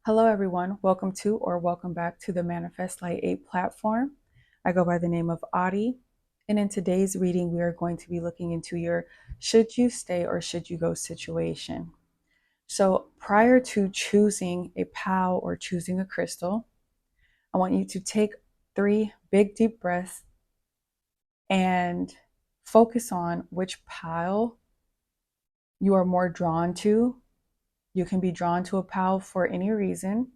Hello, everyone. Welcome to or welcome back to the Manifest Light 8 platform. I go by the name of Audie. And in today's reading, we are going to be looking into your should you stay or should you go situation. So prior to choosing a POW or choosing a crystal, I want you to take 3 big deep breaths and focus on which pile you are more drawn to. You can be drawn to a POW for any reason.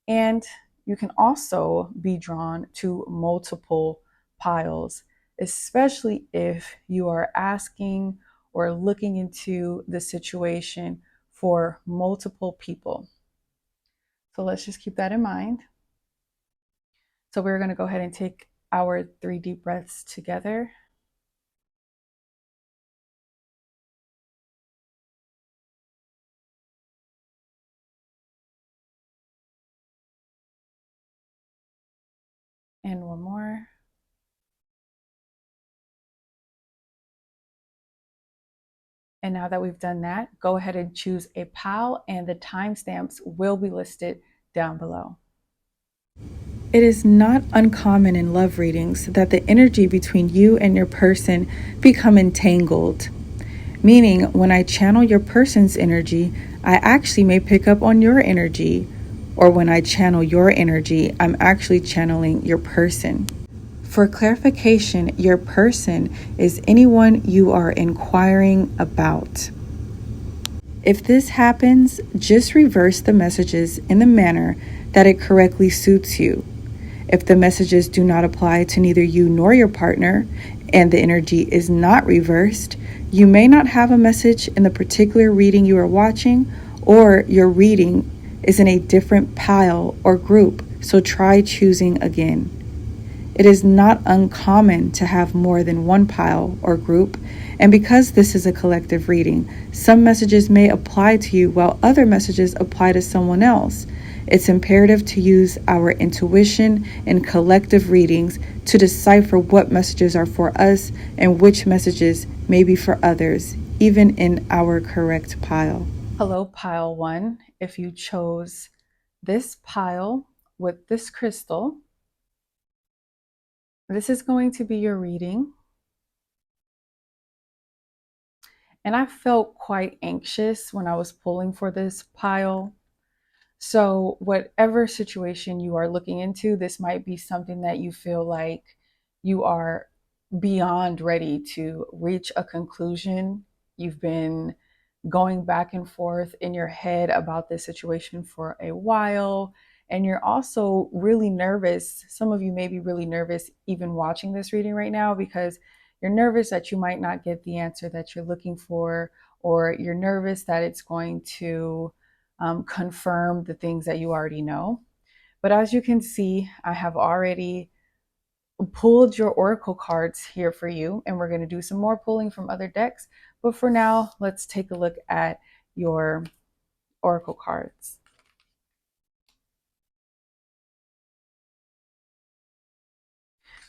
And you can also be drawn to multiple piles, especially if you are asking or looking into the situation for multiple people. So let's just keep that in mind. So we're going to go ahead and take our 3 deep breaths together. And one more. And now that we've done that, go ahead and choose a pile, and the timestamps will be listed down below. It is not uncommon in love readings that the energy between you and your person become entangled. Meaning, when I channel your person's energy, I actually may pick up on your energy. Or when I channel your energy, I'm actually channeling your person. For clarification, your person is anyone you are inquiring about. If this happens, just reverse the messages in the manner that it correctly suits you. If the messages do not apply to neither you nor your partner, and the energy is not reversed, you may not have a message in the particular reading you are watching, or your reading is in a different pile or group, so try choosing again. It is not uncommon to have more than one pile or group, and because this is a collective reading, some messages may apply to you while other messages apply to someone else. It's imperative to use our intuition in collective readings to decipher what messages are for us and which messages may be for others, even in our correct pile. Hello, pile 1. If you chose this pile with this crystal, this is going to be your reading. And I felt quite anxious when I was pulling for this pile. So, whatever situation you are looking into, this might be something that you feel like you are beyond ready to reach a conclusion. You've been going back and forth in your head about this situation for a while, and you're also really nervous. Some of you may be really nervous even watching this reading right now because you're nervous that you might not get the answer that you're looking for, or you're nervous that it's going to confirm the things that you already know. But as you can see, I have already pulled your oracle cards here for you, and we're going to do some more pulling from other decks. But for now, let's take a look at your oracle cards.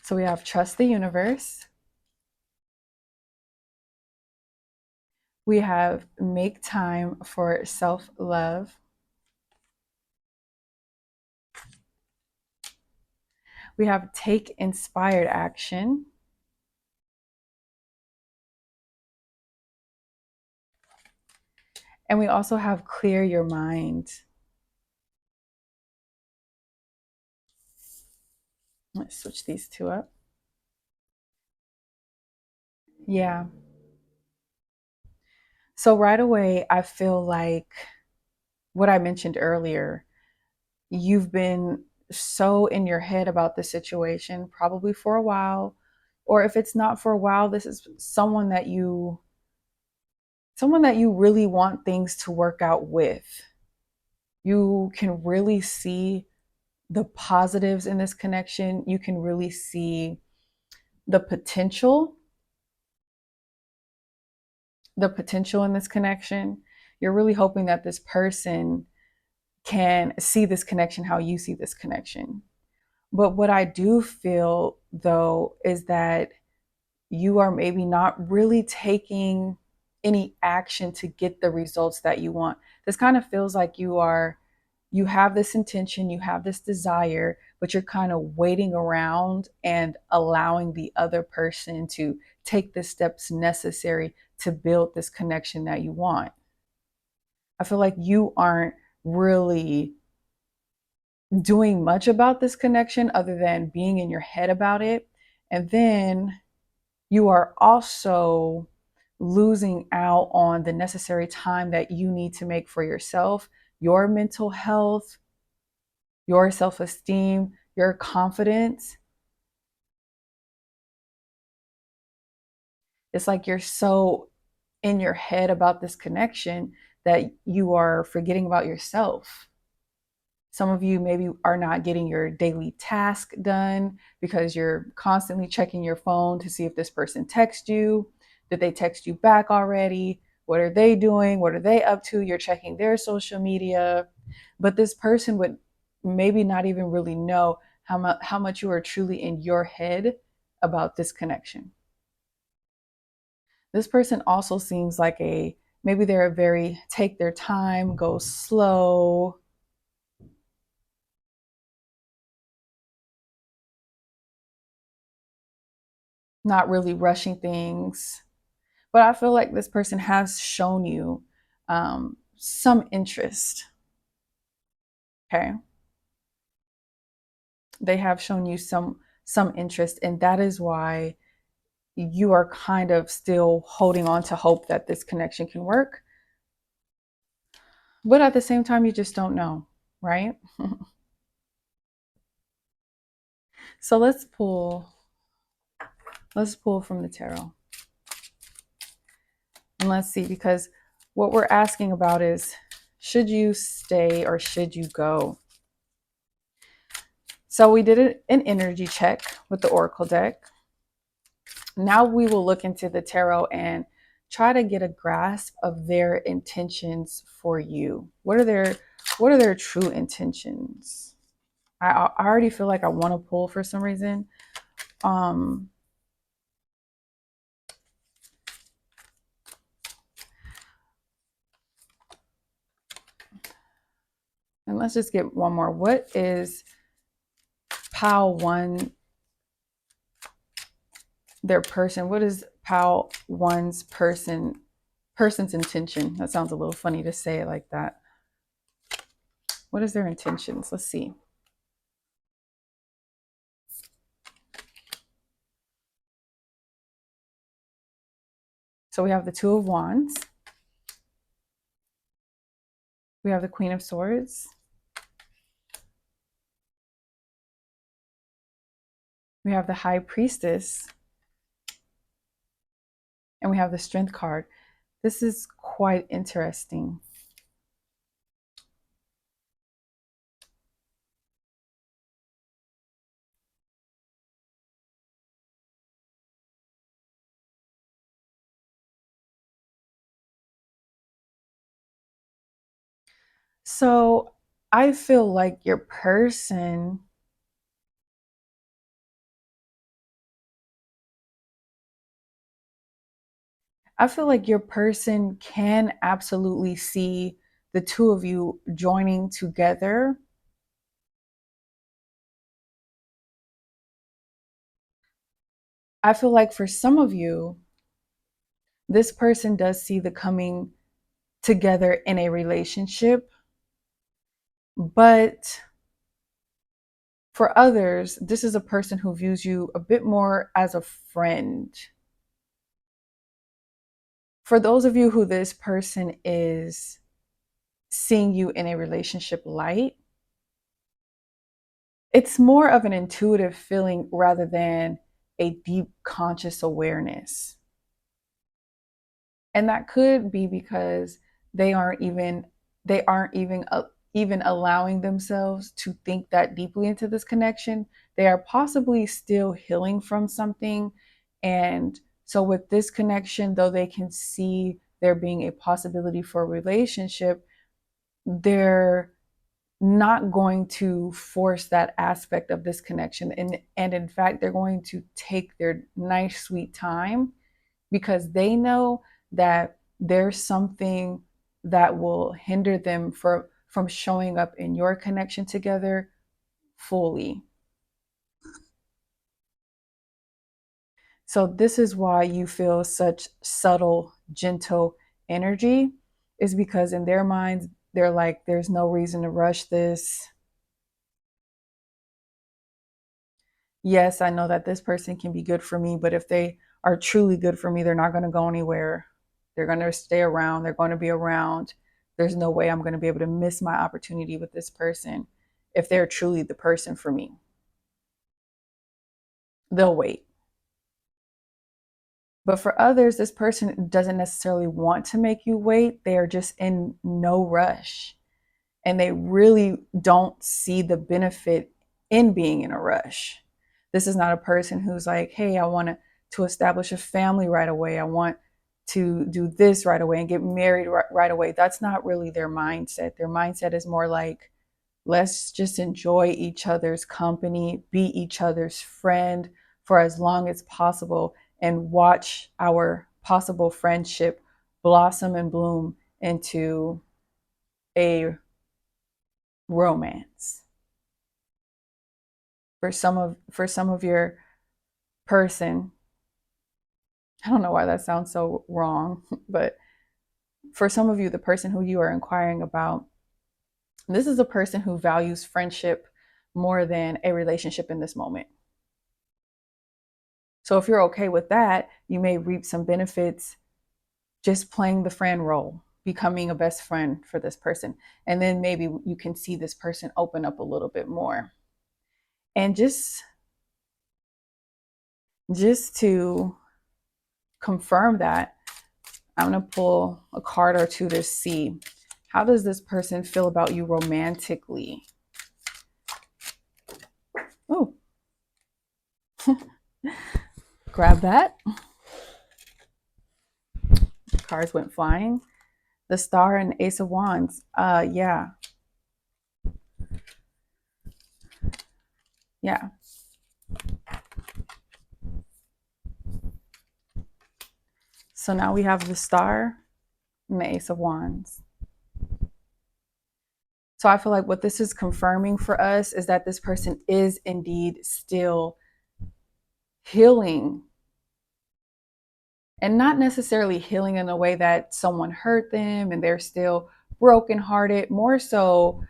So we have Trust the Universe. We have Make Time for Self-Love. We have Take Inspired Action. And we also have Clear Your Mind. Let's switch these two up. Yeah. So right away, I feel like what I mentioned earlier, you've been so in your head about the situation, probably for a while. Or if it's not for a while, this is someone that you really want things to work out with. You can really see the positives in this connection. You can really see the potential in this connection. You're really hoping that this person can see this connection how you see this connection. But what I do feel, though, is that you are maybe not really taking any action to get the results that you want. This kind of feels like you are you have this intention, you have this desire, but you're kind of waiting around and allowing the other person to take the steps necessary to build this connection that you want. I feel like you aren't really doing much about this connection other than being in your head about it. And then you are also losing out on the necessary time that you need to make for yourself, your mental health, your self esteem, your confidence. It's like you're so in your head about this connection that you are forgetting about yourself. Some of you maybe are not getting your daily task done because you're constantly checking your phone to see if this person texted you. Did they text you back already? What are they doing? What are they up to? You're checking their social media. But this person would maybe not even really know how much you are truly in your head about this connection. This person also seems like maybe they're a very take their time, go slow, not really rushing things. But I feel like this person has shown you some interest. Okay, they have shown you some interest, and that is why you are kind of still holding on to hope that this connection can work. But at the same time, you just don't know, right? So let's pull from the tarot. And let's see, because what we're asking about is, should you stay or should you go? So we did an energy check with the Oracle deck. Now we will look into the tarot and try to get a grasp of their intentions for you. What are their true intentions? I already feel like I want to pull for some reason. And let's just get one more. What is Pile 1, their person? What is Pile 1's person's intention? That sounds a little funny to say it like that. What is their intentions? Let's see. So we have the Two of Wands. We have the Queen of Swords. We have the High Priestess. And we have the Strength card. This is quite interesting. So I feel like your person can absolutely see the two of you joining together. I feel like for some of you, this person does see the coming together in a relationship, but for others, this is a person who views you a bit more as a friend. For those of you who this person is seeing you in a relationship light, it's more of an intuitive feeling rather than a deep conscious awareness. And that could be because they aren't even even allowing themselves to think that deeply into this connection. They are possibly still healing from something. And so with this connection, though they can see there being a possibility for a relationship, they're not going to force that aspect of this connection. And in fact, they're going to take their nice, sweet time because they know that there's something that will hinder them from showing up in your connection together fully. So this is why you feel such subtle, gentle energy, is because in their minds, they're like, there's no reason to rush this. Yes, I know that this person can be good for me, but if they are truly good for me, they're not going to go anywhere. They're going to stay around. They're going to be around. There's no way I'm going to be able to miss my opportunity with this person if they're truly the person for me. They'll wait. But for others, this person doesn't necessarily want to make you wait. They are just in no rush. And they really don't see the benefit in being in a rush. This is not a person who's like, hey, I want to establish a family right away. I want to do this right away and get married right away. That's not really their mindset. Their mindset is more like, let's just enjoy each other's company, be each other's friend for as long as possible, and watch our possible friendship blossom and bloom into a romance. For some of your person, I don't know why that sounds so wrong, but for some of you, the person who you are inquiring about, this is a person who values friendship more than a relationship in this moment. So if you're okay with that, you may reap some benefits just playing the friend role, becoming a best friend for this person. And then maybe you can see this person open up a little bit more. And just to confirm that, I'm going to pull a card or two to see, how does this person feel about you romantically? Oh, grab that. Cards went flying. The Star and Ace of Wands. Yeah. So now we have the Star and the Ace of Wands. So I feel like what this is confirming for us is that this person is indeed still healing, and not necessarily healing in a way that someone hurt them and they're still brokenhearted. More so,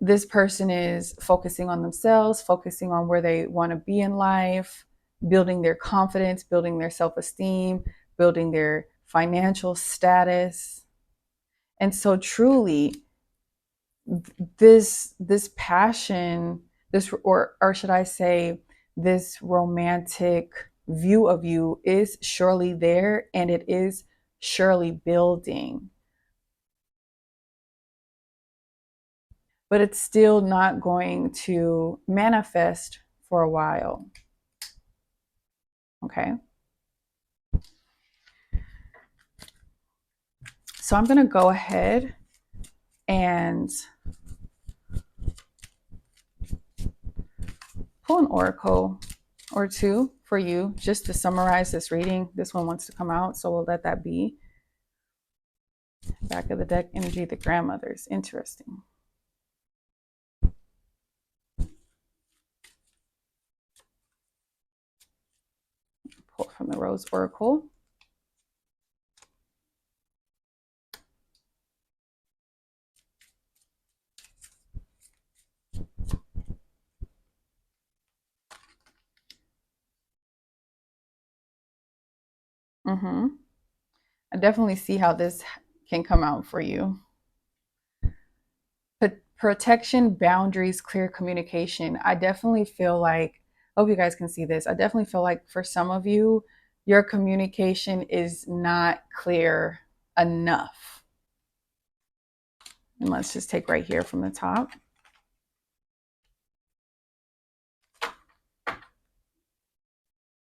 this person is focusing on themselves, focusing on where they want to be in life, building their confidence, building their self-esteem, building their financial status. And so truly, this passion, this, or should I say, this romantic view of you is surely there, and it is surely building, but it's still not going to manifest for a while. Okay, so I'm going to go ahead and pull an oracle or two for you just to summarize this reading. This one wants to come out, so we'll let that be. Back of the deck energy, the grandmothers. Interesting. Pull from the Rose Oracle. I definitely see how this can come out for you. Protection, boundaries, clear communication. I definitely feel like, I hope you guys can see this. I definitely feel like for some of you, your communication is not clear enough. And let's just take right here from the top.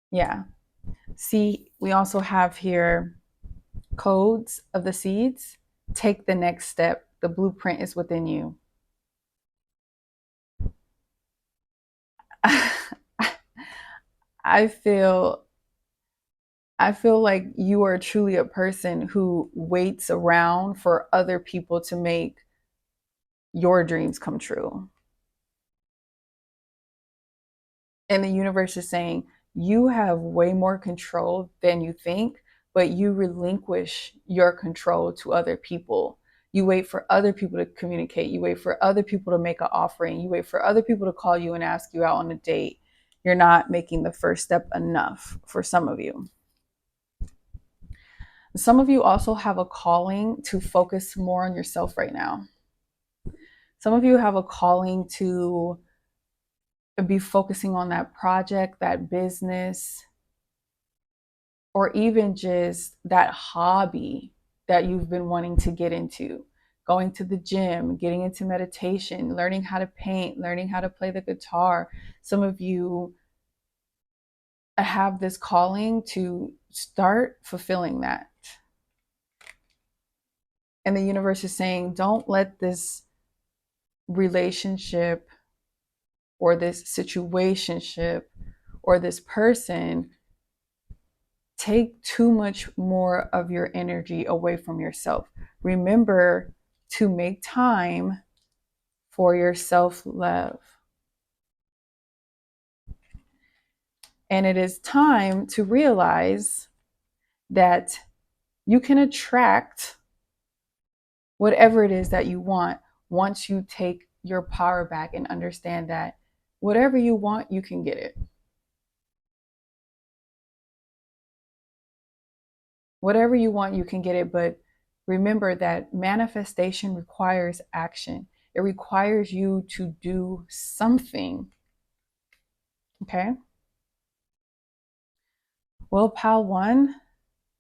Yeah. See, we also have here codes of the seeds. Take the next step. The blueprint is within you. I feel like you are truly a person who waits around for other people to make your dreams come true. And the universe is saying, you have way more control than you think, but you relinquish your control to other people. You wait for other people to communicate. You wait for other people to make an offering. You wait for other people to call you and ask you out on a date. You're not making the first step enough for some of you. Some of you also have a calling to focus more on yourself right now. Some of you have a calling to be focusing on that project, that business, or even just that hobby that you've been wanting to get into. Going to the gym, getting into meditation, learning how to paint, learning how to play the guitar. Some of you have this calling to start fulfilling that. And the universe is saying, don't let this relationship or this situationship or this person take too much more of your energy away from yourself. Remember to make time for your self-love. And it is time to realize that you can attract whatever it is that you want once you take your power back and understand that whatever you want, you can get it. Whatever you want, you can get it. But remember that manifestation requires action. It requires you to do something. Okay? Well, pal one,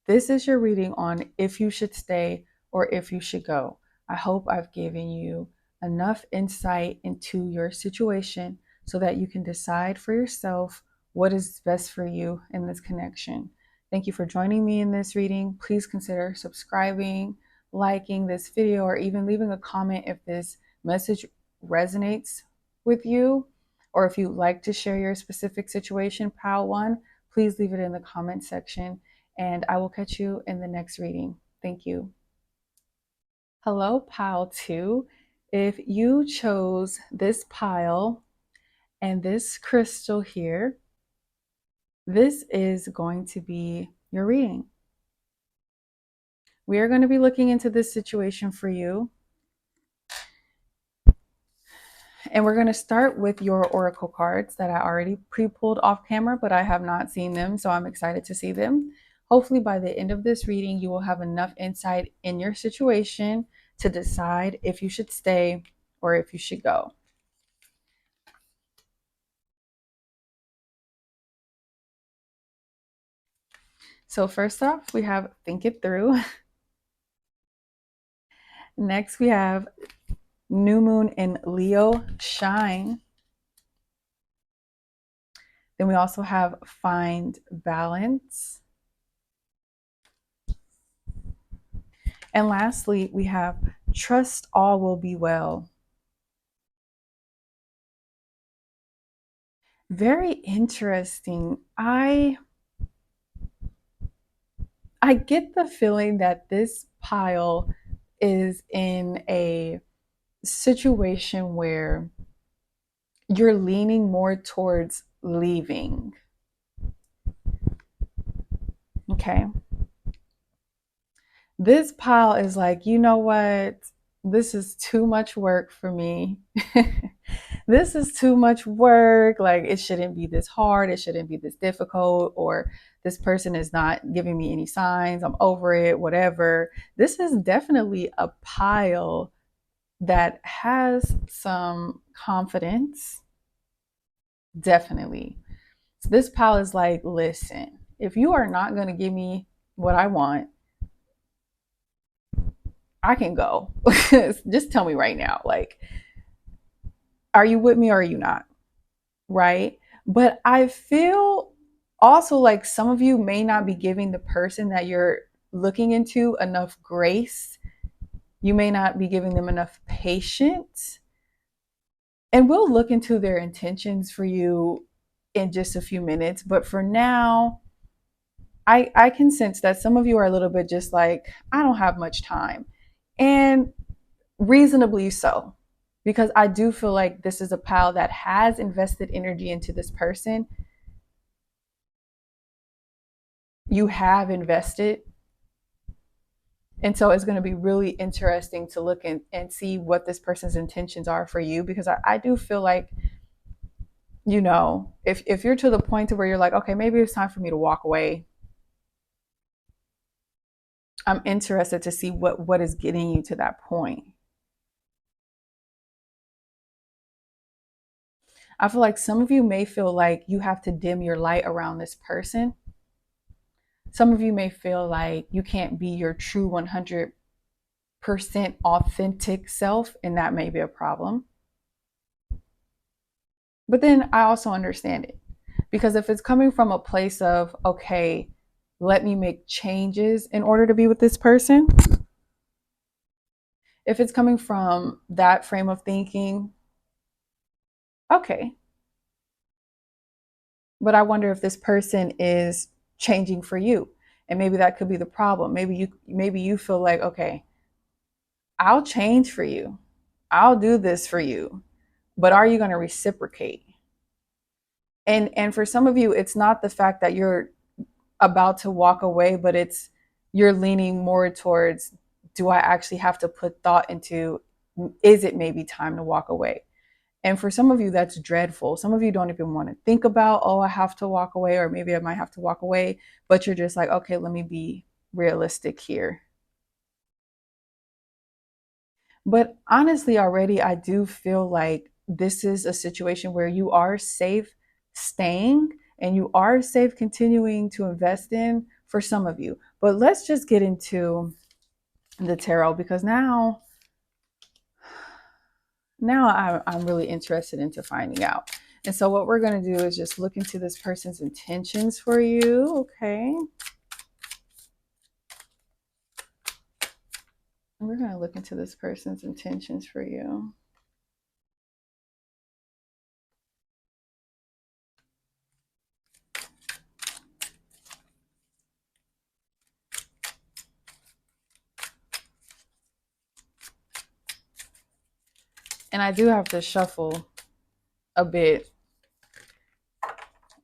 this is your reading on if you should stay or if you should go. I hope I've given you enough insight into your situation so that you can decide for yourself what is best for you in this connection. Thank you for joining me in this reading. Please consider subscribing, liking this video, or even leaving a comment if this message resonates with you, or if you'd like to share your specific situation, pal one, please leave it in the comment section, and I will catch you in the next reading. Thank you. Hello, pile 2. If you chose this pile and this crystal here, this is going to be your reading. We are going to be looking into this situation for you. And we're going to start with your oracle cards that I already pre-pulled off camera, but I have not seen them, so I'm excited to see them. Hopefully by the end of this reading, you will have enough insight in your situation to decide if you should stay or if you should go. So first off, we have Think It Through. Next, we have New Moon in Leo, Shine. Then we also have Find Balance. And lastly, we have Trust All Will Be Well. Very interesting. I get the feeling that this pile is in a situation where you're leaning more towards leaving. Okay. This pile is like, you know what? This is too much work for me. This is too much work. Like, it shouldn't be this hard. It shouldn't be this difficult. Or this person is not giving me any signs. I'm over it, whatever. This is definitely a pile that has some confidence. Definitely. So this pile is like, listen, if you are not going to give me what I want, I can go. Just tell me right now. Like, are you with me or are you not? Right? But I feel also like some of you may not be giving the person that you're looking into enough grace. You may not be giving them enough patience. And we'll look into their intentions for you in just a few minutes. But for now, I can sense that some of you are a little bit just like, I don't have much time. And reasonably so. Because I do feel like this is a pal that has invested energy into this person. You have invested. And so it's going to be really interesting to look and see what this person's intentions are for you, because I do feel like, if you're to the point to where you're like, okay, maybe it's time for me to walk away, I'm interested to see what is getting you to that point. I feel like some of you may feel like you have to dim your light around this person. Some of you may feel like you can't be your true 100% authentic self, and that may be a problem. But then I also understand it, because if it's coming from a place of, okay, let me make changes in order to be with this person, if it's coming from that frame of thinking, okay. But I wonder if this person is changing for you. And maybe that could be the problem. Maybe you feel like, okay, I'll change for you. I'll do this for you. But are you going to reciprocate? And for some of you, it's not the fact that you're about to walk away, but it's you're leaning more towards, do I actually have to put thought into, is it maybe time to walk away? And for some of you, that's dreadful. Some of you don't even want to think about, oh, I have to walk away, or maybe I might have to walk away, but you're just like, okay, let me be realistic here. But honestly, already, I do feel like this is a situation where you are safe staying and you are safe continuing to invest in for some of you. But let's just get into the tarot, because now I'm really interested into finding out. And so what we're going to do is just look into this person's intentions for you, okay? And we're going to look into this person's intentions for you. And I do have to shuffle a bit.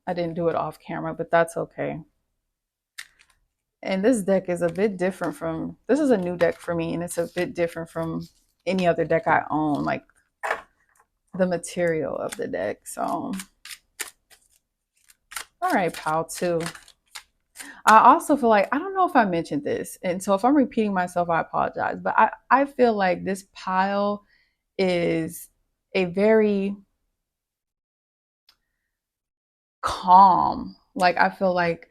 I didn't do it off camera, but that's okay. And this deck is a bit different from, this is a new deck for me, and it's a bit different from any other deck I own, like the material of the deck. So, all right, pile two. I also feel like, I don't know if I mentioned this, and so if I'm repeating myself, I apologize, but I feel like this pile is a very calm, like I feel like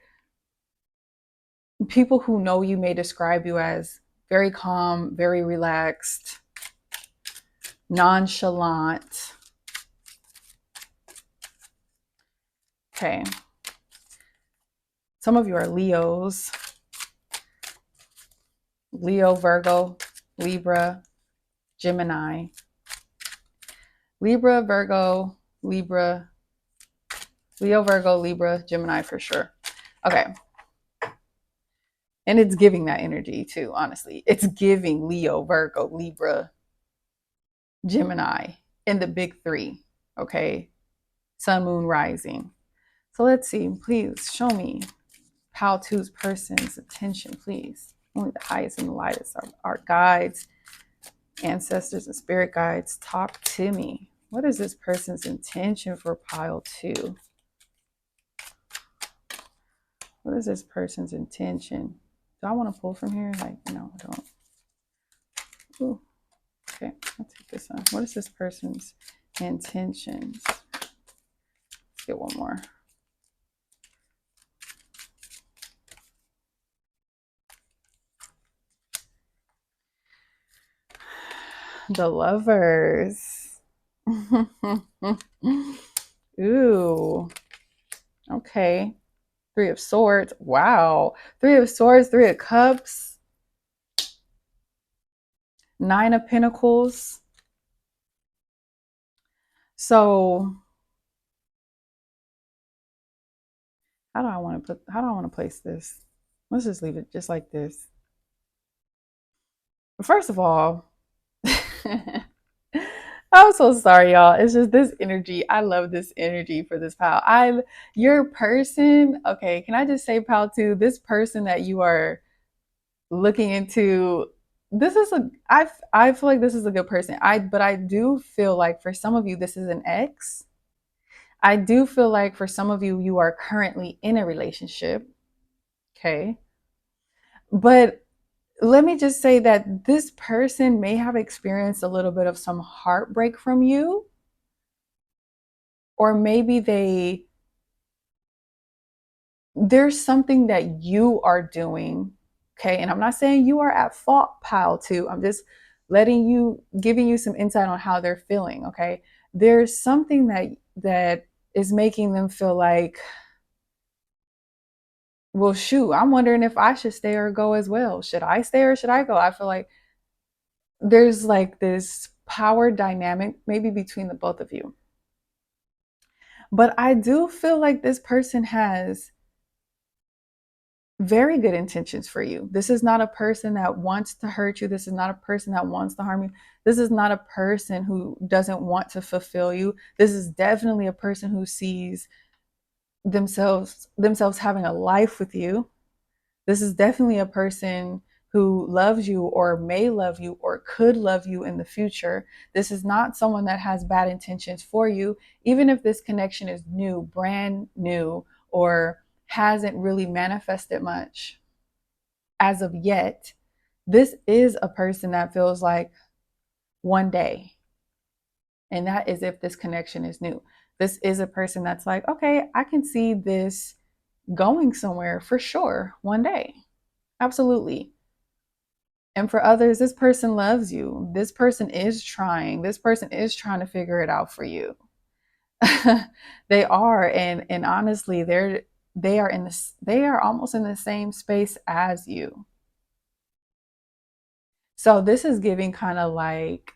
people who know you may describe you as very calm, very relaxed, nonchalant. Okay. Some of you are Leos. Leo, Virgo, Libra, Gemini. Libra, Virgo, Libra, Leo, Virgo, Libra, Gemini for sure. Okay. And it's giving that energy too, honestly. It's giving Leo, Virgo, Libra, Gemini in the big three. Okay. Sun, moon, rising. So let's see. Please show me Pal 2's person's attention, please. Only the highest and the lightest are our guides, ancestors, and spirit guides. Talk to me. What is this person's intention for pile 2? What is this person's intention? Do I want to pull from here? Like, no, I don't. Ooh. Okay, I'll take this one. What is this person's intentions? Let's get one more. The Lovers. Ooh. Okay. 3 of Swords. Wow. 3 of Swords, 3 of Cups. 9 of Pentacles. So how do I want to place this? Let's just leave it just like this. First of all, I'm so sorry, y'all. It's just this energy. I love this energy for this pal. Your person. Okay, can I just say, pal, too? This person that you are looking into. This is a. I feel like this is a good person. But I do feel like for some of you, this is an ex. I do feel like for some of you, you are currently in a relationship. Okay, but let me just say that this person may have experienced a little bit of some heartbreak from you, or maybe there's something that you are doing. Okay, and I'm not saying you are at fault, pal, too. I'm just giving you some insight on how they're feeling. Okay, there's something that is making them feel like, well, shoot, I'm wondering if I should stay or go as well. Should I stay or should I go? I feel like there's like this power dynamic maybe between the both of you. But I do feel like this person has very good intentions for you. This is not a person that wants to hurt you. This is not a person that wants to harm you. This is not a person who doesn't want to fulfill you. This is definitely a person who sees themselves having a life with you. This is definitely a person who loves you or may love you or could love you in the future. This is not someone that has bad intentions for you, even if this connection is new, brand new, or hasn't really manifested much as of yet. This is a person that feels like one day, and that is if this connection is new. This is a person that's like, okay, I can see this going somewhere for sure one day. Absolutely. And for others, this person loves you. This person is trying. This person is trying to figure it out for you. They are, and honestly, they are almost in the same space as you. So this is giving kind of like,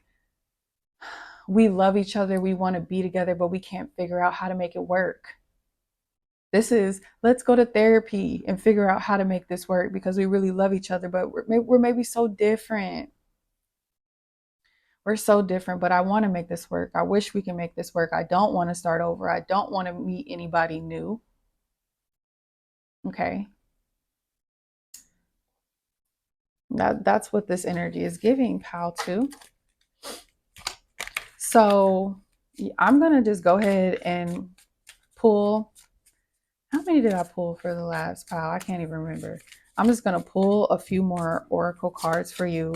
we love each other, we want to be together, but we can't figure out how to make it work. This is, let's go to therapy and figure out how to make this work because we really love each other, but we're maybe so different. We're so different, but I want to make this work. I wish we can make this work. I don't want to start over. I don't want to meet anybody new. Okay. That's what this energy is giving, pal, too. So I'm going to just go ahead and pull. How many did I pull for the last pile? I can't even remember. I'm just going to pull a few more oracle cards for you.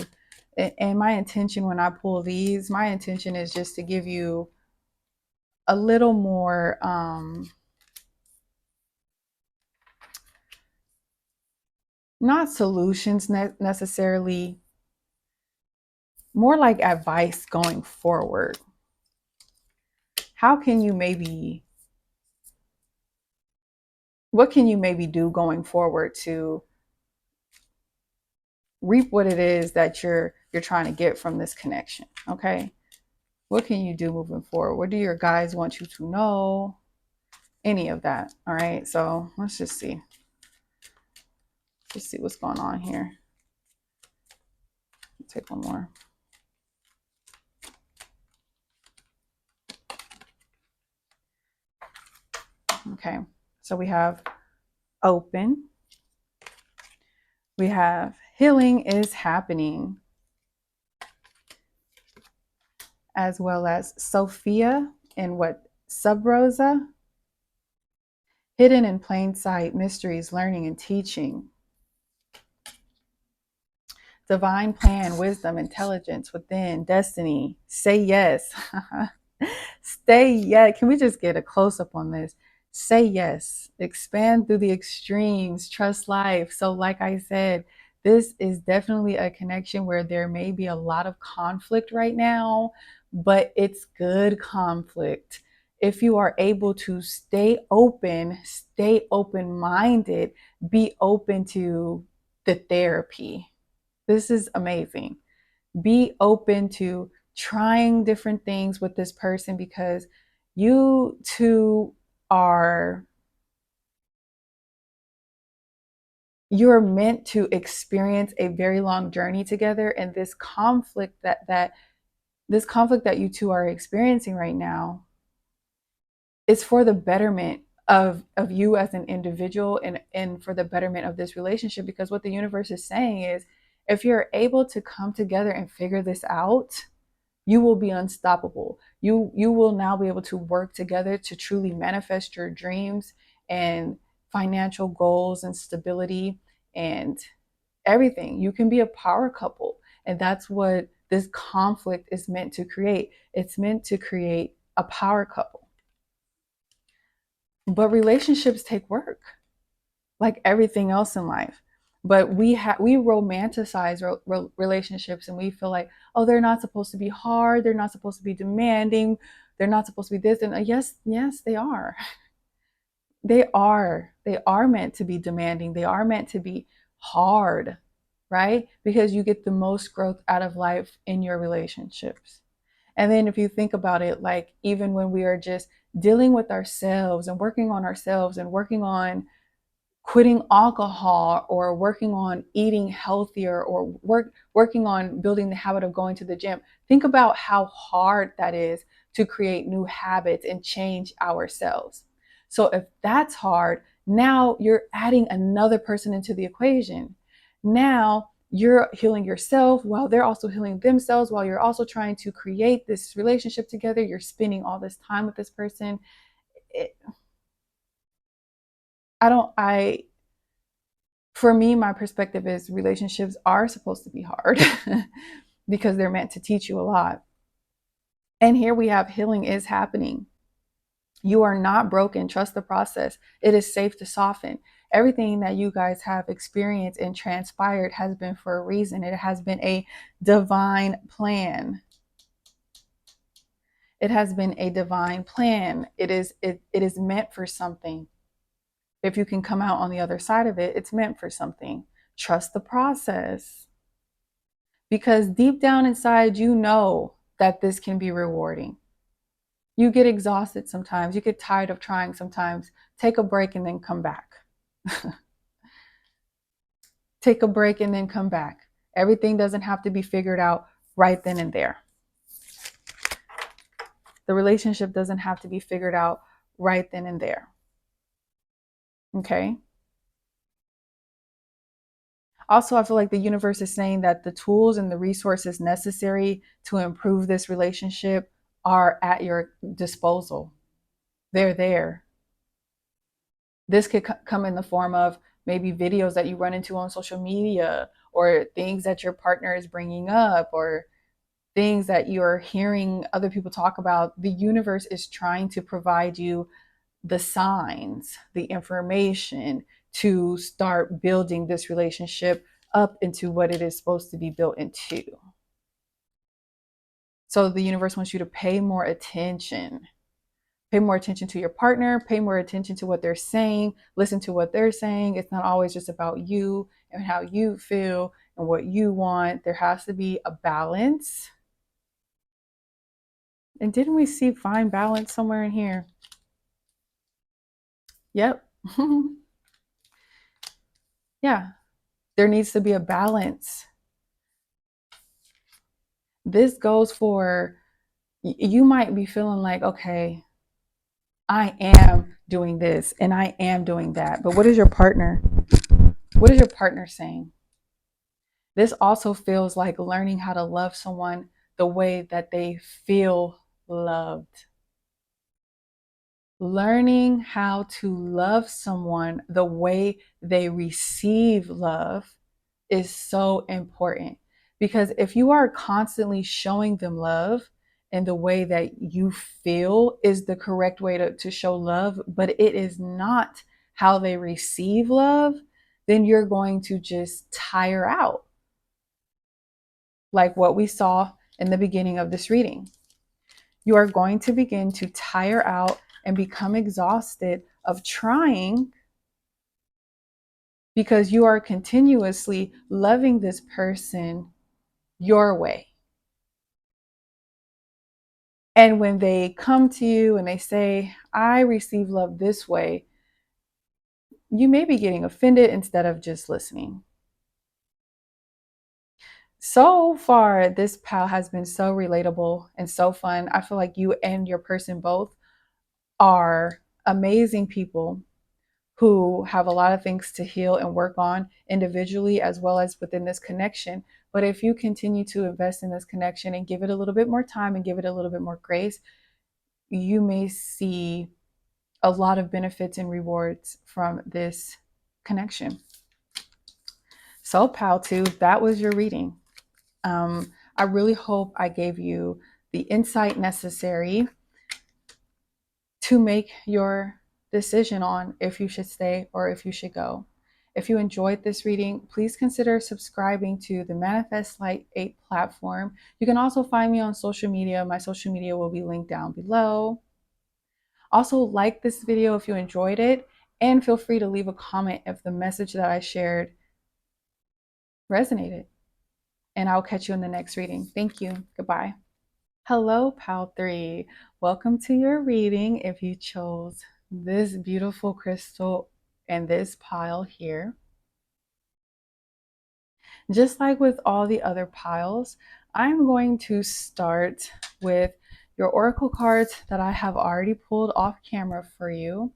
And my intention when I pull these, my intention is just to give you a little more not solutions necessarily, more like advice going forward. How can you maybe, what can you maybe do going forward to reap what it is that you're trying to get from this connection? Okay. What can you do moving forward? What do your guides want you to know? Any of that. All right. So let's just see. Let's see what's going on here. Take one more. Okay. So we have open. We have healing is happening, as well as Sophia and what? Sub Rosa. Hidden in plain sight, mysteries, learning and teaching. Divine plan, wisdom, intelligence within, destiny. Say yes. Stay yes. Can we just get a close up on this? Say yes. Expand through the extremes. Trust life. So, like I said, this is definitely a connection where there may be a lot of conflict right now, but it's good conflict. If you are able to stay open minded, be open to the therapy. This is amazing. Be open to trying different things with this person because you two are, you're meant to experience a very long journey together, and this conflict this conflict that you two are experiencing right now is for the betterment of you as an individual, and for the betterment of this relationship. Because what the universe is saying is, if you're able to come together and figure this out, you will be unstoppable. You will now be able to work together to truly manifest your dreams and financial goals and stability and everything. You can be a power couple. And that's what this conflict is meant to create. It's meant to create a power couple. But relationships take work, like everything else in life. But we romanticize relationships, and we feel like, oh, they're not supposed to be hard, they're not supposed to be demanding, they're not supposed to be this. And yes, they are. They are meant to be demanding. They are meant to be hard, right? Because you get the most growth out of life in your relationships. And then if you think about it, like even when we are just dealing with ourselves and working on ourselves and working on quitting alcohol, or working on eating healthier, or working on building the habit of going to the gym, think about how hard that is to create new habits and change ourselves. So if that's hard, now you're adding another person into the equation. Now you're healing yourself while they're also healing themselves, while you're also trying to create this relationship together. You're spending all this time with this person. It, I for me, my perspective is relationships are supposed to be hard because they're meant to teach you a lot. And here we have healing is happening. You are not broken. Trust the process. It is safe to soften. Everything that you guys have experienced and transpired has been for a reason. It has been a divine plan. It has been a divine plan. It is meant for something. If you can come out on the other side of it, it's meant for something. Trust the process. Because deep down inside, you know that this can be rewarding. You get exhausted sometimes. You get tired of trying sometimes. Take a break and then come back. Take a break and then come back. Everything doesn't have to be figured out right then and there. The relationship doesn't have to be figured out right then and there. Okay? Also, I feel like the universe is saying that the tools and the resources necessary to improve this relationship are at your disposal. They're there. This could come in the form of maybe videos that you run into on social media, or things that your partner is bringing up, or things that you're hearing other people talk about. The universe is trying to provide you the signs, the information to start building this relationship up into what it is supposed to be built into. So the universe wants you to pay more attention. Pay more attention to your partner, pay more attention to what they're saying, listen to what they're saying. It's not always just about you and how you feel and what you want. There has to be a balance. And didn't we see find balance somewhere in here? Yep. Yeah. There needs to be a balance. This goes for, you might be feeling like, okay, I am doing this and I am doing that. But what is your partner? What is your partner saying? This also feels like learning how to love someone the way that they feel loved. Learning how to love someone the way they receive love is so important. Because if you are constantly showing them love in the way that you feel is the correct way to show love, but it is not how they receive love, then you're going to just tire out. Like what we saw in the beginning of this reading. You are going to begin to tire out and become exhausted of trying, because you are continuously loving this person your way. And when they come to you and they say, I receive love this way, you may be getting offended instead of just listening. So far, this pal has been so relatable and so fun. I feel like you and your person both are amazing people who have a lot of things to heal and work on individually as well as within this connection. But if you continue to invest in this connection and give it a little bit more time and give it a little bit more grace, you may see a lot of benefits and rewards from this connection. So, pal, two, that was your reading. I really hope I gave you the insight necessary to make your decision on if you should stay or if you should go. If you enjoyed this reading, please consider subscribing to the Manifest Light 8 platform. You can also find me on social media. My social media will be linked down below. Also, like this video if you enjoyed it, and feel free to leave a comment if the message that I shared resonated. And I'll catch you in the next reading. Thank you. Goodbye. Hello, Pal 3. Welcome to your reading if you chose this beautiful crystal and this pile here. Just like with all the other piles, I'm going to start with your oracle cards that I have already pulled off camera for you.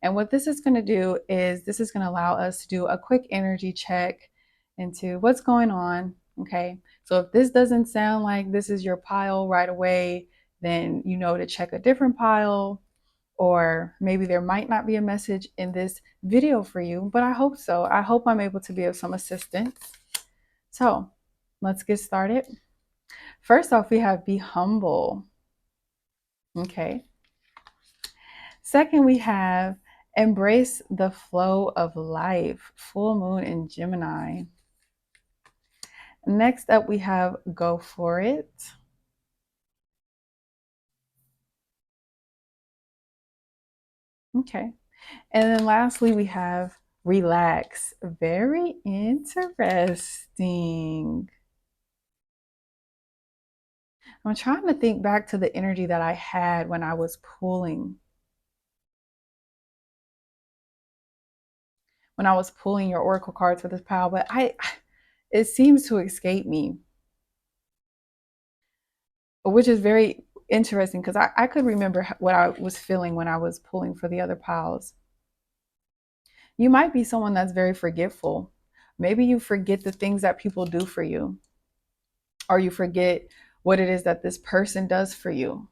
And what this is going to do is this is going to allow us to do a quick energy check into what's going on. Okay, so if this doesn't sound like this is your pile right away, then you know to check a different pile, or maybe there might not be a message in this video for you, but I hope so. I hope I'm able to be of some assistance. So let's get started. First off, we have be humble. Okay. Second, we have embrace the flow of life. Full moon in Gemini. Next up, we have go for it. Okay. And then lastly, we have relax. Very interesting. I'm trying to think back to the energy that I had when I was pulling. When I was pulling your oracle cards for this pile, but it seems to escape me, which is very interesting because I could remember what I was feeling when I was pulling for the other piles. You might be someone that's very forgetful. Maybe you forget the things that people do for you, or you forget what it is that this person does for you.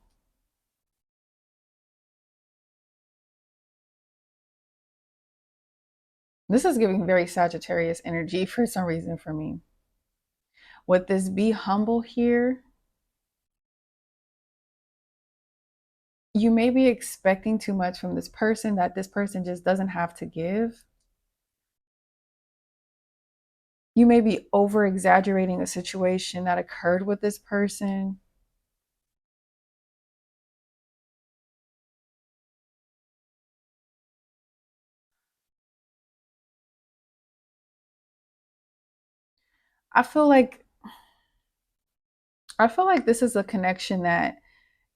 This is giving very Sagittarius energy for some reason for me. With this be humble here, you may be expecting too much from this person that this person just doesn't have to give. You may be over exaggerating a situation that occurred with this person. I feel like this is a connection that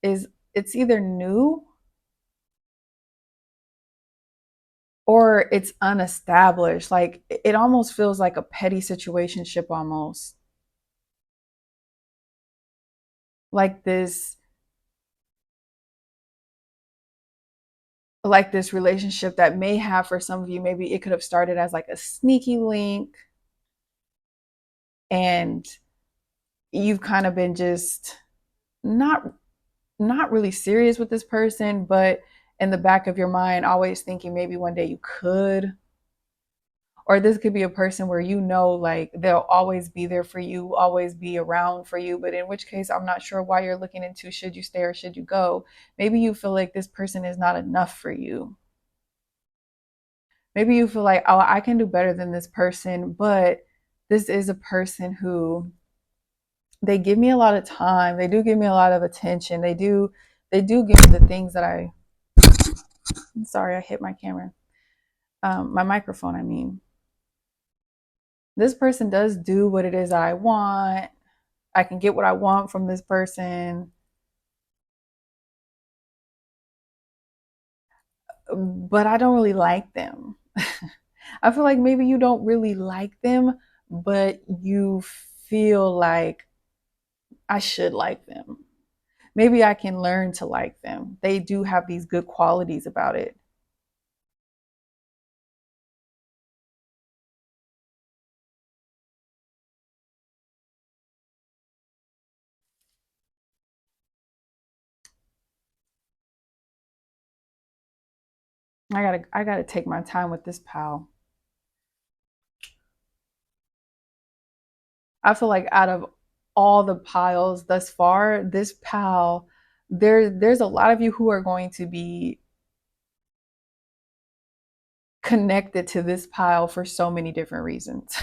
it's either new or it's unestablished. Like it almost feels like a petty situationship almost. Like this relationship that may have, for some of you, maybe it could have started as like a sneaky link, and you've kind of been just not really serious with this person, but in the back of your mind always thinking maybe one day you could. Or this could be a person where you know like they'll always be there for you, always be around for you, but in which case I'm not sure why you're looking into should you stay or should you go. Maybe you feel like this person is not enough for you. Maybe you feel like, oh, I can do better than this person, but this is a person who, they give me a lot of time, they do give me a lot of attention, they do give me the things that I'm sorry, I hit my camera, my microphone, I mean. This person does do what it is I want. I can get what I want from this person, but I don't really like them. I feel like maybe you don't really like them, but you feel like I should like them. Maybe I can learn to like them. They do have these good qualities about it. I gotta take my time with this pal. I feel like out of all the piles thus far, this pal, there's a lot of you who are going to be connected to this pile for so many different reasons.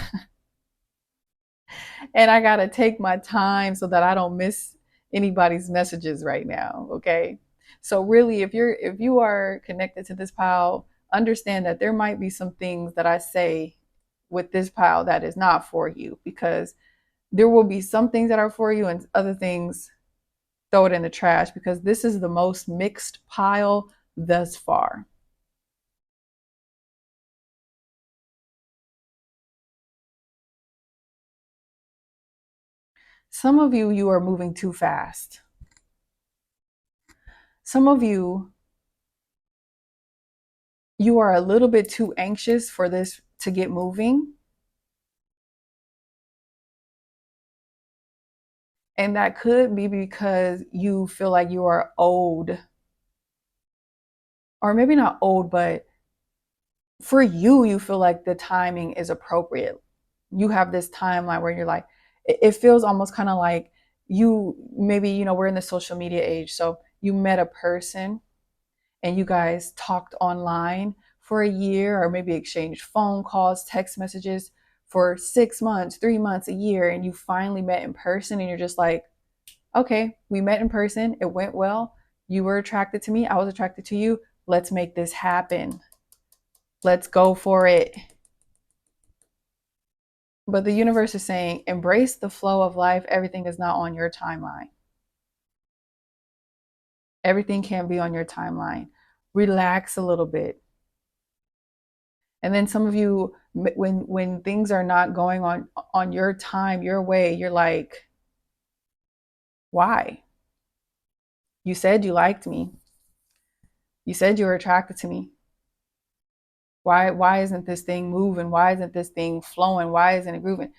And I gotta take my time so that I don't miss anybody's messages right now. Okay. So really, if you are connected to this pile, understand that there might be some things that I say with this pile that is not for you, because there will be some things that are for you and other things throw it in the trash, because this is the most mixed pile thus far. Some of you, you are moving too fast. Some of you, you are a little bit too anxious for this to get moving. And that could be because you feel like you are old, or maybe not old, but for you, you feel like the timing is appropriate. You have this timeline where you're like, it feels almost kind of like you maybe, we're in the social media age. So you met a person and you guys talked online for a year, or maybe exchanged phone calls, text messages for 6 months, 3 months, a year, and you finally met in person, and you're just like, okay, we met in person, it went well. You were attracted to me, I was attracted to you. Let's make this happen. Let's go for it. But the universe is saying, embrace the flow of life. Everything is not on your timeline. Everything can't be on your timeline. Relax a little bit. And then some of you, when things are not going on your time, your way, you're like, why? You said you liked me. You said you were attracted to me. Why isn't this thing moving? Why isn't this thing flowing? Why isn't it moving?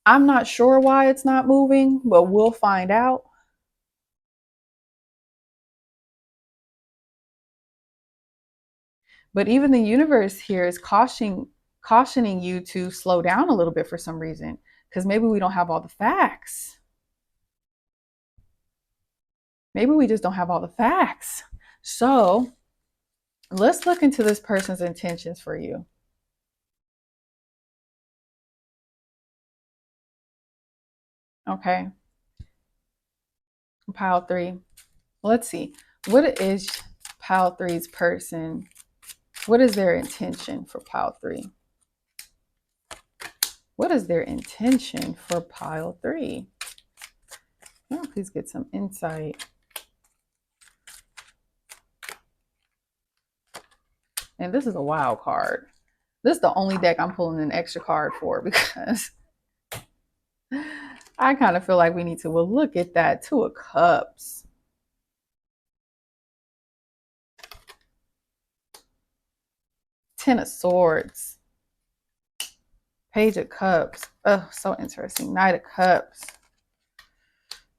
I'm not sure why it's not moving, but we'll find out. But even the universe here is cautioning you to slow down a little bit for some reason, because maybe we don't have all the facts. Maybe we just don't have all the facts. So let's look into this person's intentions for you. Okay. Pile three. Let's see. What is pile three's person? What is their intention for pile three? What is their intention for pile three? Oh, please get some insight. And this is a wild card. This is the only deck I'm pulling an extra card for, because I kind of feel like we need to, well, look at that. Two of Cups. Ten of Swords. Page of Cups. Oh, so interesting. Knight of Cups.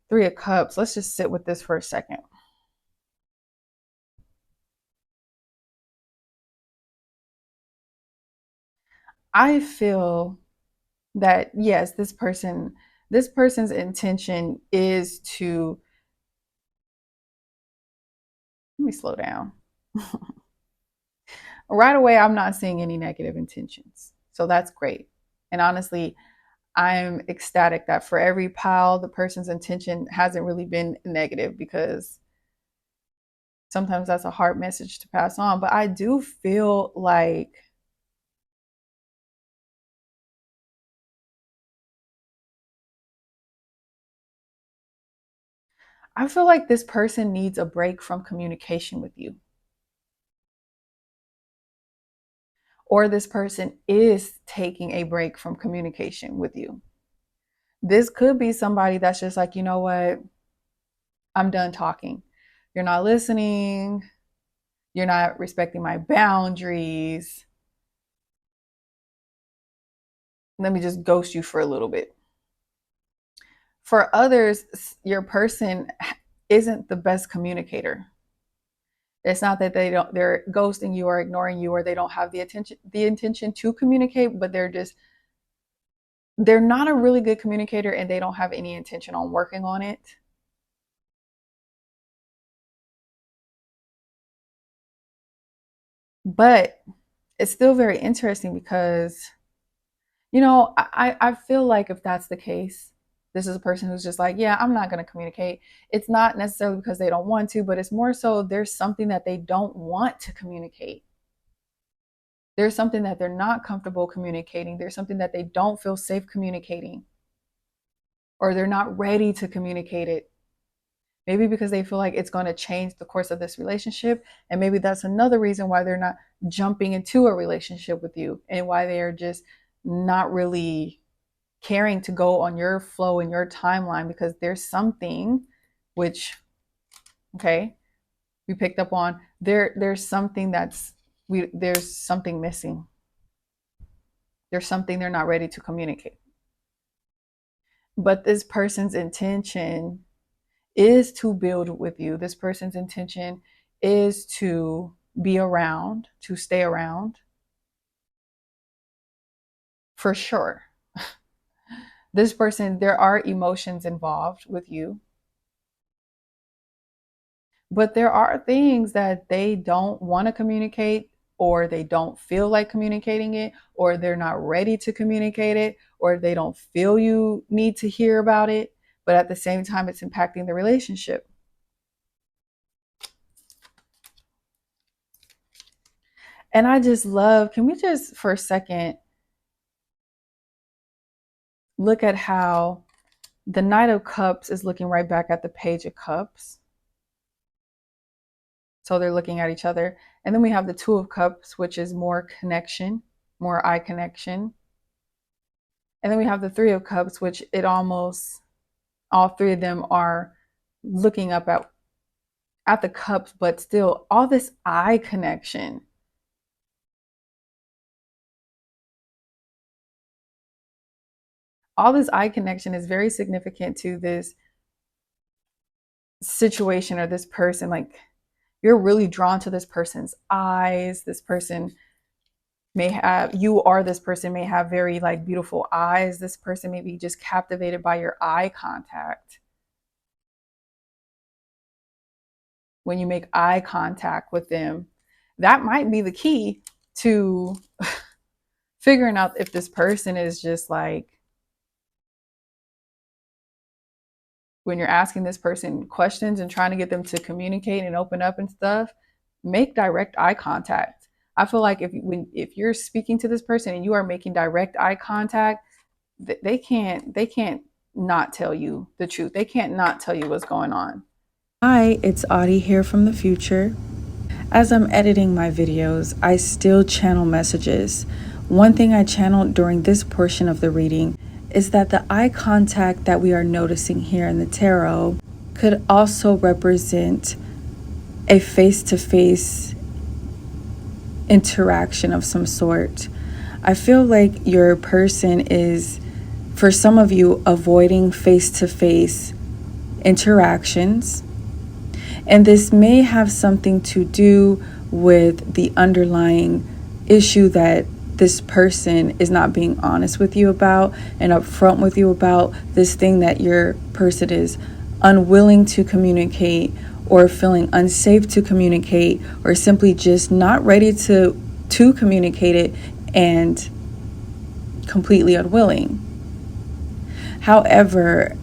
Three of Cups. Let's just sit with this for a second. I feel that yes, this person's intention is to, let me slow down. Right away, I'm not seeing any negative intentions. So that's great. And honestly, I'm ecstatic that for every pile, the person's intention hasn't really been negative, because sometimes that's a hard message to pass on. But I do feel like this person needs a break from communication with you, or this person is taking a break from communication with you. This could be somebody that's just like, you know what? I'm done talking. You're not listening. You're not respecting my boundaries. Let me just ghost you for a little bit. For others, your person isn't the best communicator. It's not that they're ghosting you or ignoring you, or they don't have the intention to communicate, but they're not a really good communicator, and they don't have any intention on working on it. But it's still very interesting because, I feel like if that's the case, this is a person who's just like, yeah, I'm not going to communicate. It's not necessarily because they don't want to, but it's more so there's something that they don't want to communicate. There's something that they're not comfortable communicating. There's something that they don't feel safe communicating, or they're not ready to communicate it. Maybe because they feel like it's going to change the course of this relationship. And maybe that's another reason why they're not jumping into a relationship with you, and why they are just not really caring to go on your flow and your timeline, because there's something which, okay, we picked up on there's something there's something missing. There's something they're not ready to communicate. But this person's intention is to build with you. This person's intention is to be around, to stay around, for sure. This person, there are emotions involved with you, but there are things that they don't want to communicate, or they don't feel like communicating it, or they're not ready to communicate it, or they don't feel you need to hear about it. But at the same time, it's impacting the relationship. And I just love, can we just for a second look at how the Knight of Cups is looking right back at the Page of Cups. So they're looking at each other. And then we have the Two of Cups, which is more connection, more eye connection. And then we have the Three of Cups, which it almost, all three of them are looking up at the cups, but still all this eye connection. All this eye connection is very significant to this situation or this person. Like, you're really drawn to this person's eyes. This person may have, you or this person may have very like beautiful eyes. This person may be just captivated by your eye contact. When you make eye contact with them, that might be the key to figuring out if this person is just like, when you're asking this person questions and trying to get them to communicate and open up and stuff, make direct eye contact. I feel like if you're speaking to this person and you are making direct eye contact, they can't not tell you the truth. They can't not tell you what's going on. Hi, it's Audie here from the future. As I'm editing my videos, I still channel messages. One thing I channeled during this portion of the reading is that the eye contact that we are noticing here in the tarot could also represent a face-to-face interaction of some sort. I feel like your person is, for some of you, avoiding face-to-face interactions. And this may have something to do with the underlying issue that this person is not being honest with you about and upfront with you about, this thing that your person is unwilling to communicate, or feeling unsafe to communicate, or simply just not ready to communicate it and completely unwilling. However,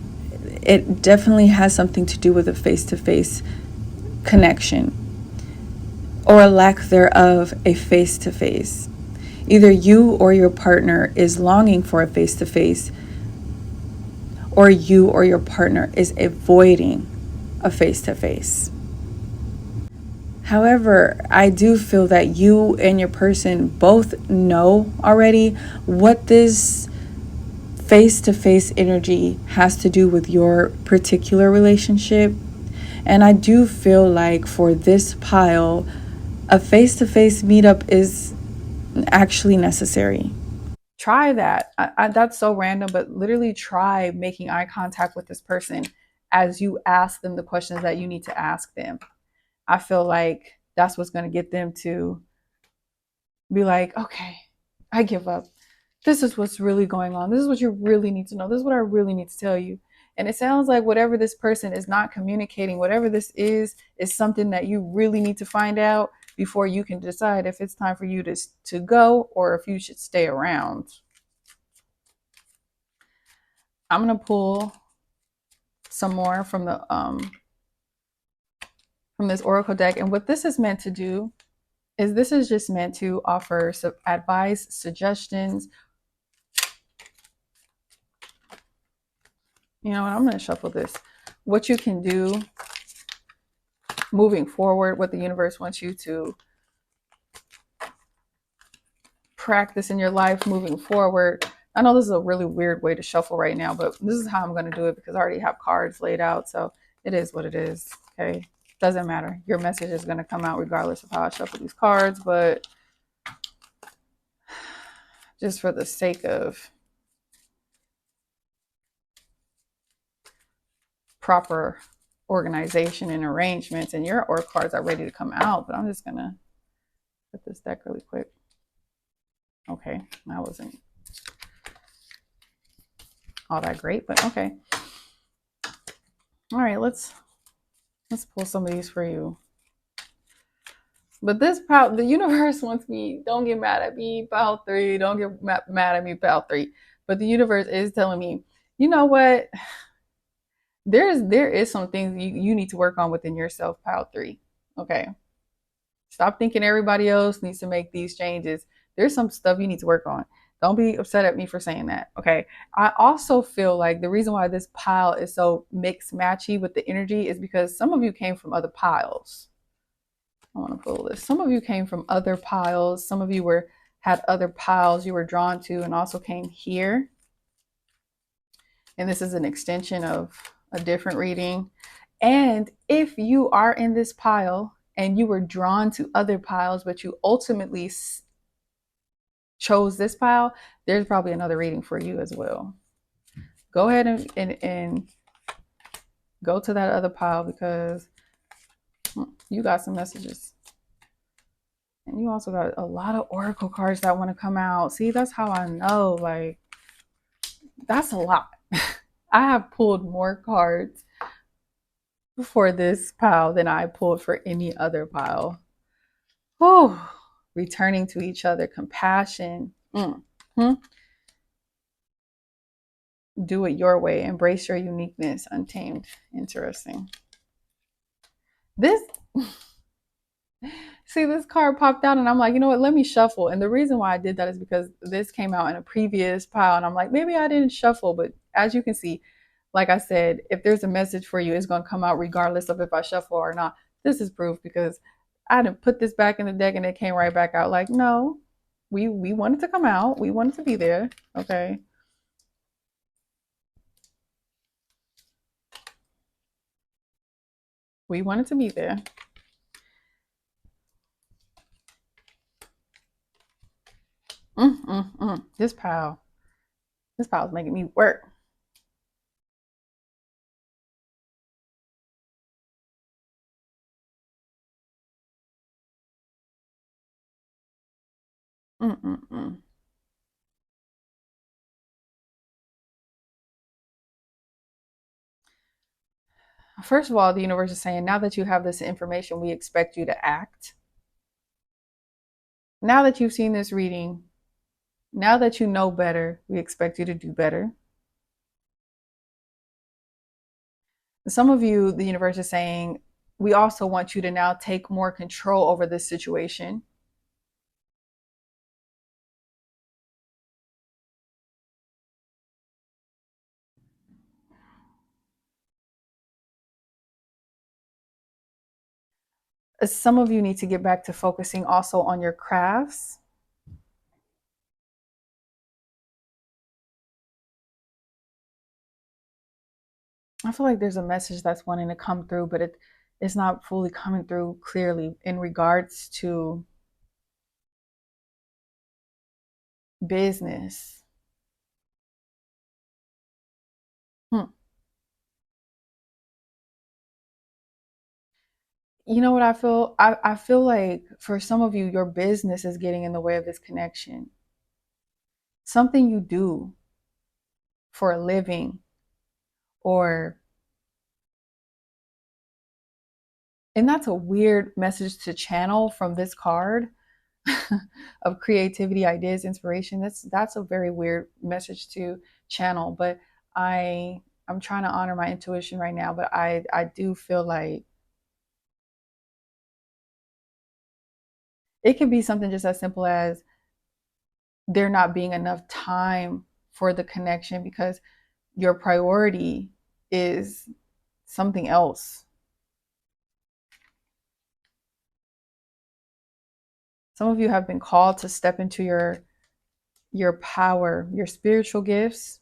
it definitely has something to do with a face-to-face connection, or a lack thereof a face-to-face. Either you or your partner is longing for a face-to-face, or you or your partner is avoiding a face-to-face. However, I do feel that you and your person both know already what this face-to-face energy has to do with your particular relationship. And I do feel like for this pile, a face-to-face meetup is actually necessary. Try that. That's so random, but literally try making eye contact with this person as you ask them the questions that you need to ask them. I feel like that's what's going to get them to be like, okay, I give up. This is what's really going on. This is what you really need to know. This is what I really need to tell you. And it sounds like whatever this person is not communicating, whatever this is something that you really need to find out before you can decide if it's time for you to go or if you should stay around. I'm going to pull some more from the from this oracle deck, and what this is meant to do is this is just meant to offer some advice, suggestions. You know what? I'm going to shuffle this. What you can do moving forward, what the universe wants you to practice in your life moving forward. I know this is a really weird way to shuffle right now, but this is how I'm going to do it because I already have cards laid out. So it is what it is. Okay. Doesn't matter. Your message is going to come out regardless of how I shuffle these cards, but just for the sake of proper organization and arrangements, and your oracle cards are ready to come out, but I'm just going to put this deck really quick. Okay. That wasn't all that great, but okay. All right, let's pull some of these for you. But this pile, the universe wants me, don't get mad at me, pile 3, don't get mad at me, pile 3. But the universe is telling me, you know what? There is some things you need to work on within yourself, pile 3. Okay. Stop thinking everybody else needs to make these changes. There's some stuff you need to work on. Don't be upset at me for saying that. Okay. I also feel like the reason why this pile is so mixed matchy with the energy is because some of you came from other piles. I want to pull this. Some of you came from other piles. Some of you had other piles you were drawn to and also came here. And this is an extension of a different reading. And if you are in this pile and you were drawn to other piles, but you ultimately chose this pile, there's probably another reading for you as well. Go ahead and go to that other pile because you got some messages. And you also got a lot of oracle cards that want to come out. See, that's how I know, like, that's a lot. I have pulled more cards for this pile than I pulled for any other pile. Oh, returning to each other, compassion. Mm-hmm. Do it your way. Embrace your uniqueness. Untamed. Interesting. This... See, this card popped out and I'm like, you know what, let me shuffle. And the reason why I did that is because this came out in a previous pile and I'm like, maybe I didn't shuffle. But as you can see, like I said, if there's a message for you, it's going to come out regardless of if I shuffle or not. This is proof because I didn't put this back in the deck and it came right back out. Like, no, we wanted to come out. We wanted to be there. Okay. We wanted to be there. This pile is making me work. First of all, the universe is saying, now that you have this information, we expect you to act. Now that you've seen this reading, now that you know better, we expect you to do better. Some of you, the universe is saying, we also want you to now take more control over this situation. Some of you need to get back to focusing also on your crafts. I feel like there's a message that's wanting to come through, but it's not fully coming through clearly in regards to business. Hmm. You know what I feel? I feel like for some of you, your business is getting in the way of this connection. Something you do for a living, or, and that's a weird message to channel from this card of creativity, ideas, inspiration. That's a very weird message to channel, but I'm trying to honor my intuition right now, but I do feel like it can be something just as simple as there not being enough time for the connection because your priority is something else. Some of you have been called to step into your power, your spiritual gifts.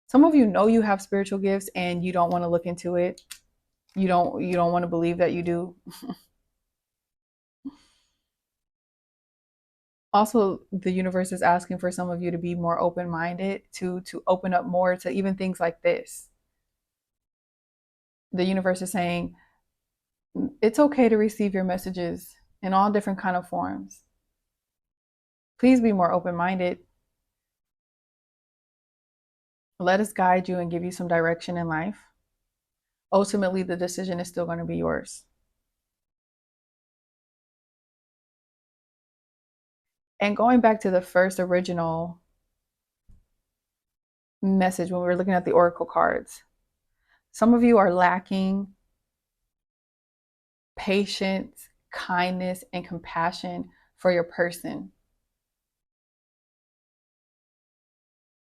Some of you know you have spiritual gifts and you don't want to look into it. You don't want to believe that you do. Also, the universe is asking for some of you to be more open-minded, to open up more to even things like this. The universe is saying it's okay to receive your messages in all different kind of forms. Please be more open-minded. Let us guide you and give you some direction in life. Ultimately, the decision is still going to be yours. And going back to the first original message when we were looking at the oracle cards, some of you are lacking patience, kindness, and compassion for your person.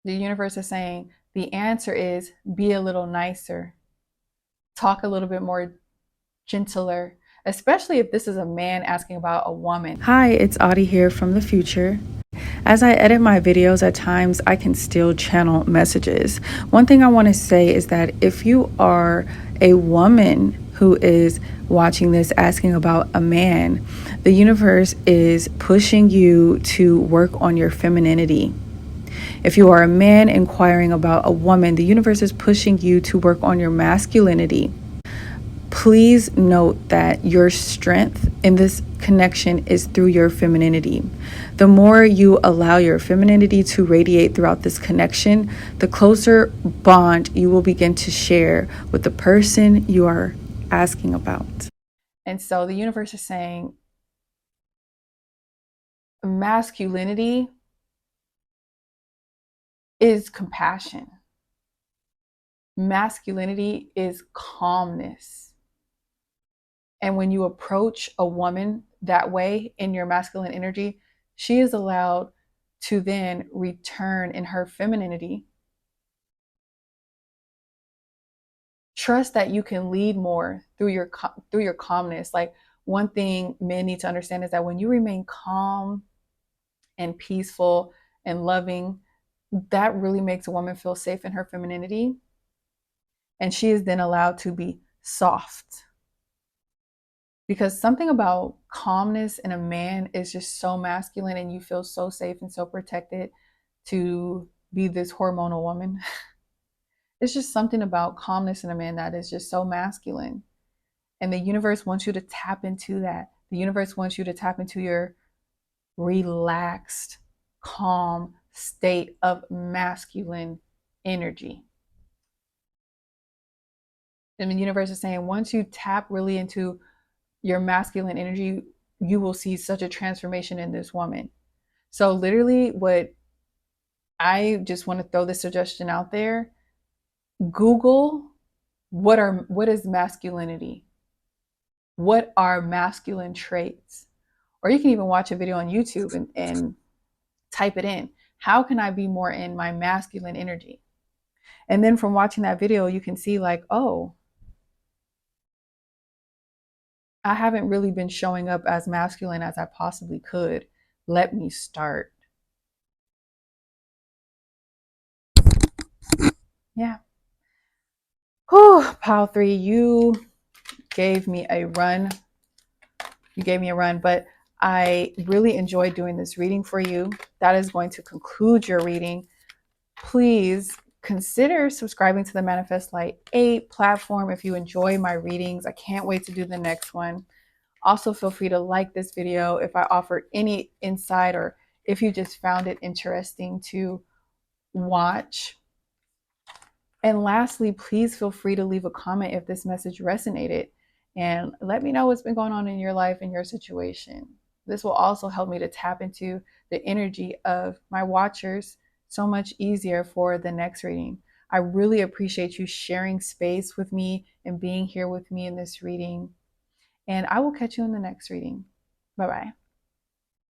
The universe is saying the answer is be a little nicer, talk a little bit more gentler, especially if this is a man asking about a woman. Hi, it's Audie here from the future. As I edit my videos, at times I can still channel messages. One thing I want to say is that if you are a woman who is watching this asking about a man, the universe is pushing you to work on your femininity. If you are a man inquiring about a woman, the universe is pushing you to work on your masculinity. Please note that your strength in this connection is through your femininity. The more you allow your femininity to radiate throughout this connection, the closer bond you will begin to share with the person you are asking about. And so the universe is saying masculinity is compassion. Masculinity is calmness. And when you approach a woman that way in your masculine energy, she is allowed to then return in her femininity. Trust that you can lead more through your calmness. Like, one thing men need to understand is that when you remain calm and peaceful and loving, that really makes a woman feel safe in her femininity. And she is then allowed to be soft. Because something about calmness in a man is just so masculine, and you feel so safe and so protected to be this hormonal woman. It's just something about calmness in a man that is just so masculine. And the universe wants you to tap into that. The universe wants you to tap into your relaxed, calm state of masculine energy. And the universe is saying once you tap really into your masculine energy, you will see such a transformation in this woman. So literally, what I just want to throw this suggestion out there: Google what is masculinity? What are masculine traits? Or you can even watch a video on YouTube and type it in. How can I be more in my masculine energy? And then from watching that video, you can see like, oh, I haven't really been showing up as masculine as I possibly could. Let me start. Yeah. Whew, pile 3, you gave me a run. You gave me a run, but I really enjoyed doing this reading for you. That is going to conclude your reading. Please consider subscribing to the Manifest Light 8 platform if you enjoy my readings. I can't wait to do the next one. Also, feel free to like this video if I offered any insight or if you just found it interesting to watch. And lastly, please feel free to leave a comment if this message resonated and let me know what's been going on in your life and your situation. This will also help me to tap into the energy of my watchers so much easier for the next reading. I really appreciate you sharing space with me and being here with me in this reading. And I will catch you in the next reading. Bye bye.